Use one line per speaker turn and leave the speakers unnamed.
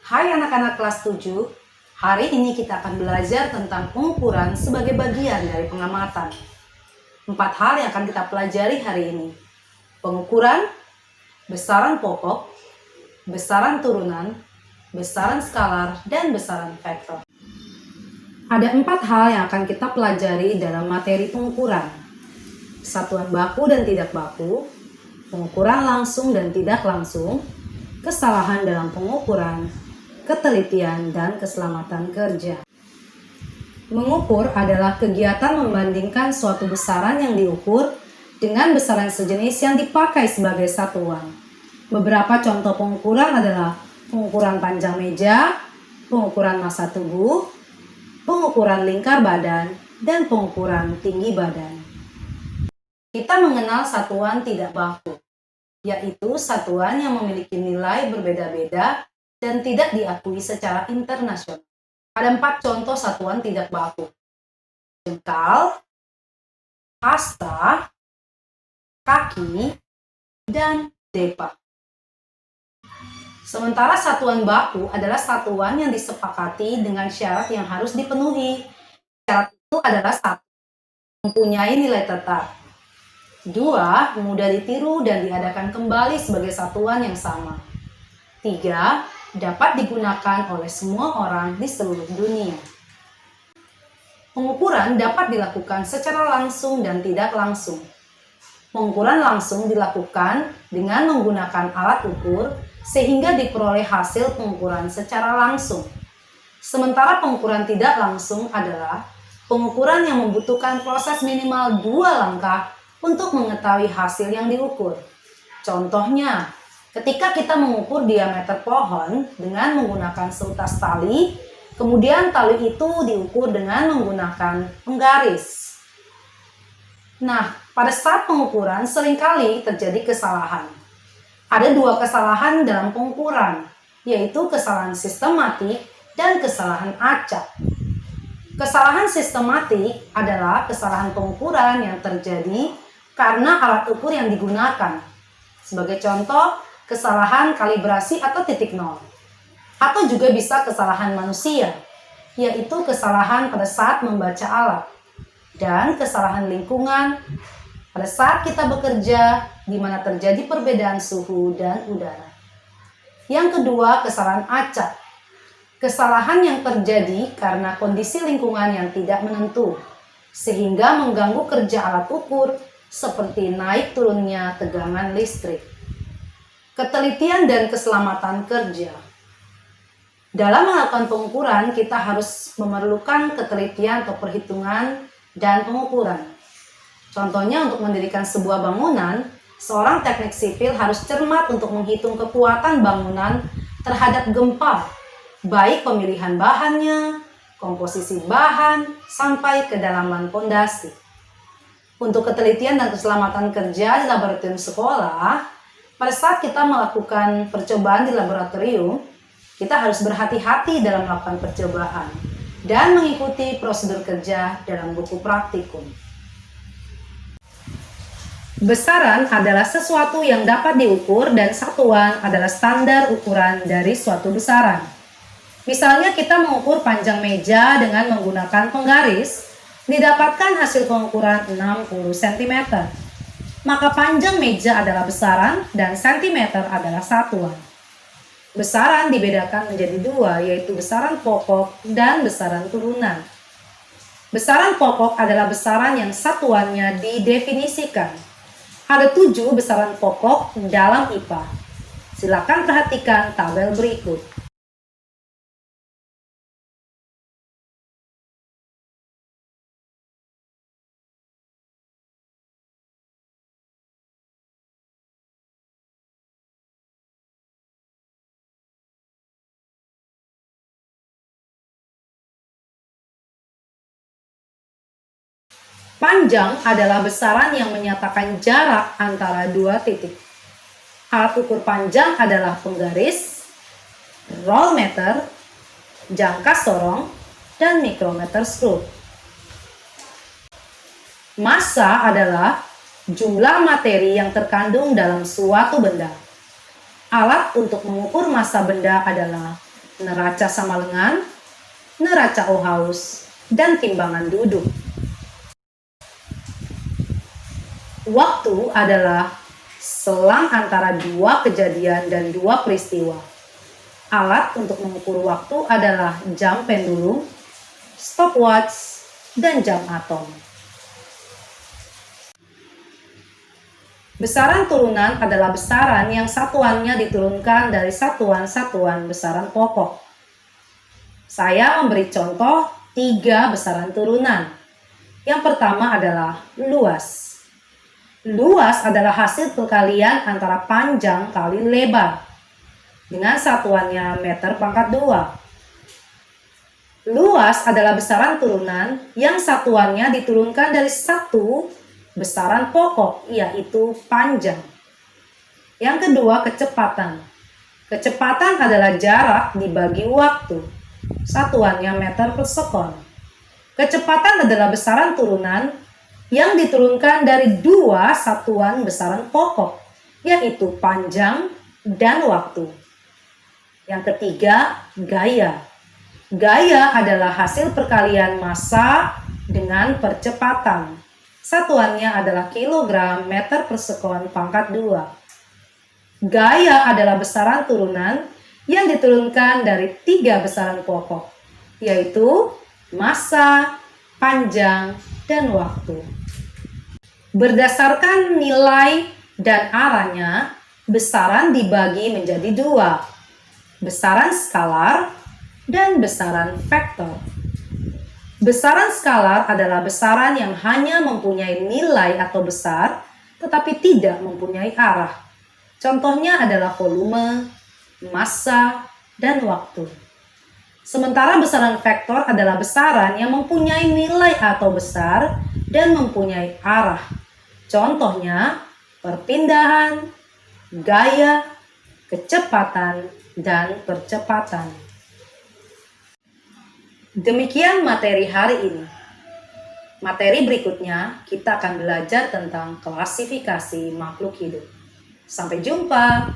Hai anak-anak kelas 7, hari ini kita akan belajar tentang pengukuran sebagai bagian dari pengamatan. 4 hal yang akan kita pelajari hari ini. Pengukuran, besaran pokok, besaran turunan, besaran skalar, dan besaran vektor. Ada 4 hal yang akan kita pelajari dalam materi pengukuran. Satuan baku dan tidak baku, pengukuran langsung dan tidak langsung, kesalahan dalam pengukuran, ketelitian, dan keselamatan kerja. Mengukur adalah kegiatan membandingkan suatu besaran yang diukur dengan besaran sejenis yang dipakai sebagai satuan. Beberapa contoh pengukuran adalah pengukuran panjang meja, pengukuran massa tubuh, pengukuran lingkar badan, dan pengukuran tinggi badan. Kita mengenal satuan tidak baku, yaitu satuan yang memiliki nilai berbeda-beda dan tidak diakui secara internasional. Ada 4 contoh satuan tidak baku: jengkal, hasta, kaki, dan depa. Sementara satuan baku adalah satuan yang disepakati dengan syarat yang harus dipenuhi. Syarat itu adalah 1. Mempunyai nilai tetap. 2. Mudah ditiru dan diadakan kembali sebagai satuan yang sama. 3. Dapat digunakan oleh semua orang di seluruh dunia. Pengukuran dapat dilakukan secara langsung dan tidak langsung. Pengukuran langsung dilakukan dengan menggunakan alat ukur sehingga diperoleh hasil pengukuran secara langsung. Sementara pengukuran tidak langsung adalah pengukuran yang membutuhkan proses minimal 2 langkah untuk mengetahui hasil yang diukur. Contohnya, ketika kita mengukur diameter pohon dengan menggunakan seutas tali, kemudian tali itu diukur dengan menggunakan penggaris. Nah, pada saat pengukuran seringkali terjadi kesalahan. Ada 2 kesalahan dalam pengukuran, yaitu kesalahan sistematik dan kesalahan acak. Kesalahan sistematik adalah kesalahan pengukuran yang terjadi karena alat ukur yang digunakan. Sebagai contoh, kesalahan kalibrasi atau titik nol. Atau juga bisa kesalahan manusia, yaitu kesalahan pada saat membaca alat. Dan kesalahan lingkungan pada saat kita bekerja di mana terjadi perbedaan suhu dan udara. Yang kedua, kesalahan acak. Kesalahan yang terjadi karena kondisi lingkungan yang tidak menentu, sehingga mengganggu kerja alat ukur seperti naik turunnya tegangan listrik. Ketelitian dan keselamatan kerja. Dalam melakukan pengukuran, kita harus memerlukan ketelitian atau perhitungan dan pengukuran. Contohnya, untuk mendirikan sebuah bangunan, seorang teknik sipil harus cermat untuk menghitung kekuatan bangunan terhadap gempa, baik pemilihan bahannya, komposisi bahan, sampai kedalaman pondasi. Untuk ketelitian dan keselamatan kerja di laboratorium sekolah, pada saat kita melakukan percobaan di laboratorium, kita harus berhati-hati dalam melakukan percobaan dan mengikuti prosedur kerja dalam buku praktikum. Besaran adalah sesuatu yang dapat diukur dan satuan adalah standar ukuran dari suatu besaran. Misalnya kita mengukur panjang meja dengan menggunakan penggaris, didapatkan hasil pengukuran 60 cm. Maka panjang meja adalah besaran dan sentimeter adalah satuan. Besaran dibedakan menjadi 2, yaitu besaran pokok dan besaran turunan. Besaran pokok adalah besaran yang satuannya didefinisikan. Ada 7 besaran pokok dalam IPA. Silakan perhatikan tabel berikut. Panjang adalah besaran yang menyatakan jarak antara 2 titik. Alat ukur panjang adalah penggaris, roll meter, jangka sorong, dan mikrometer skrup. Massa adalah jumlah materi yang terkandung dalam suatu benda. Alat untuk mengukur massa benda adalah neraca sama lengan, neraca haus, dan timbangan duduk. Waktu adalah selang antara dua kejadian dan dua peristiwa. Alat untuk mengukur waktu adalah jam pendulum, stopwatch, dan jam atom. Besaran turunan adalah besaran yang satuannya diturunkan dari satuan-satuan besaran pokok. Saya memberi contoh 3 besaran turunan. Yang pertama adalah luas. Luas adalah hasil perkalian antara panjang kali lebar dengan satuannya meter pangkat 2. Luas adalah besaran turunan yang satuannya diturunkan dari satu besaran pokok, yaitu panjang. Yang kedua, kecepatan. Kecepatan adalah jarak dibagi waktu. Satuannya meter per sekon. Kecepatan adalah besaran turunan yang diturunkan dari 2 satuan besaran pokok, yaitu panjang dan waktu. Yang ketiga, gaya. Gaya adalah hasil perkalian massa dengan percepatan. Satuannya adalah kilogram meter per sekon pangkat 2. Gaya adalah besaran turunan yang diturunkan dari 3 besaran pokok, yaitu massa, panjang, dan waktu. Berdasarkan nilai dan arahnya, besaran dibagi menjadi 2, besaran skalar dan besaran vektor. Besaran skalar adalah besaran yang hanya mempunyai nilai atau besar, tetapi tidak mempunyai arah. Contohnya adalah volume, massa, dan waktu. Sementara besaran vektor adalah besaran yang mempunyai nilai atau besar dan mempunyai arah. Contohnya, perpindahan, gaya, kecepatan, dan percepatan. Demikian materi hari ini. Materi berikutnya kita akan belajar tentang klasifikasi makhluk hidup. Sampai jumpa.